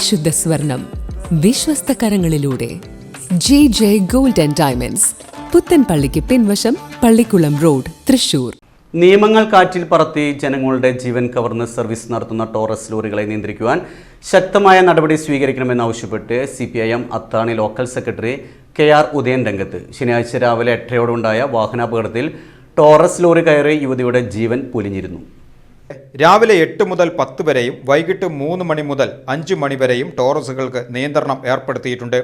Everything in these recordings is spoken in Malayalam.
പരിശുദ്ധ സ്വർണം വിശ്വസ്ത കരങ്ങളിലൂടെ JJ Gold and Diamonds, പുത്തൻപള്ളിക്ക് പിൻവശം, പള്ളിക്കുളം റോഡ്, തൃശൂർ. നിയമങ്ങൾ കാറ്റിൽ പറത്തി ജനങ്ങളുടെ ജീവൻ കവർന്ന് സർവീസ് നടത്തുന്ന ടോറസ് ലോറികളെ നിയന്ത്രിക്കുവാൻ ശക്തമായ നടപടി സ്വീകരിക്കണമെന്നാവശ്യപ്പെട്ട് CPIM അത്താണി ലോക്കൽ സെക്രട്ടറി KR ഉദയൻ രംഗത്ത്. ശനിയാഴ്ച രാവിലെ 8:00 വാഹനാപകടത്തിൽ ടോറസ് ലോറി കയറി യുവതിയുടെ ജീവൻ പൊലിഞ്ഞിരുന്നു. രാവിലെ 8 മുതൽ 10 വരെയും വൈകിട്ട് 3 മണി മുതൽ 5 മണി വരെയും ടോറസുകൾക്ക് നിയന്ത്രണം ഏർപ്പെടുത്തിയിട്ടുണ്ട്.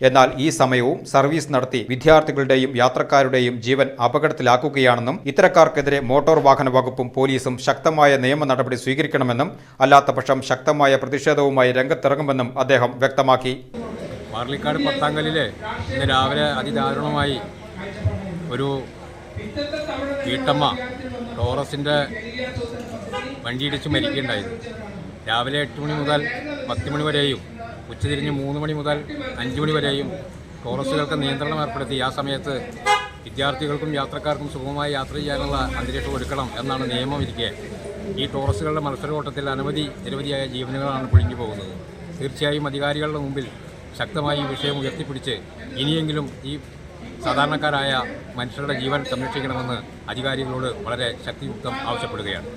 എന്നാൽ ഈ സമയവും സർവീസ് നടത്തി വിദ്യാർത്ഥികളുടെയും യാത്രക്കാരുടെയും ജീവൻ അപകടത്തിലാക്കുകയാണെന്നും ഇത്തരക്കാർക്കെതിരെ മോട്ടോർ വാഹന വകുപ്പും പോലീസും ശക്തമായ നിയമ നടപടി സ്വീകരിക്കണമെന്നും അല്ലാത്തപക്ഷം ശക്തമായ പ്രതിഷേധവുമായി രംഗത്തിറങ്ങുമെന്നും അദ്ദേഹം വ്യക്തമാക്കി. പാർലിക്കാട് പത്താങ്കലിലെ ഇന്ന് രാവിലെ അതിദാരുണമായി ഒരു വീട്ടമ്മ ടോറസിൻ്റെ വണ്ടിയിടിച്ച് മരിക്കുകയുണ്ടായിരുന്നു. രാവിലെ 8 മണി മുതൽ 10 മണി വരെയും ഉച്ചതിരിഞ്ഞ് 3 മണി മുതൽ 5 മണി വരെയും ടോറസുകൾക്ക് നിയന്ത്രണം ഏർപ്പെടുത്തി. ആ സമയത്ത് വിദ്യാർത്ഥികൾക്കും യാത്രക്കാർക്കും സുഗമമായി യാത്ര ചെയ്യാനുള്ള അന്തരീക്ഷം ഒരുക്കണം എന്നാണ് നിയമം ഇരിക്കെ ഈ ടോറസുകളുടെ മത്സരോട്ടത്തിൽ നിരവധിയായ ജീവനുകളാണ് പൊളിഞ്ഞു പോകുന്നത്. തീർച്ചയായും അധികാരികളുടെ മുമ്പിൽ ശക്തമായി ഈ വിഷയം ഉയർത്തിപ്പിടിച്ച് ഇനിയെങ്കിലും ഈ സാധാരണക്കാരായ മനുഷ്യരുടെ ജീവൻ സംരക്ഷിക്കണമെന്ന് അധികാരികളോട് വളരെ ശക്തിയുക്തം ആവശ്യപ്പെടുകയാണ്.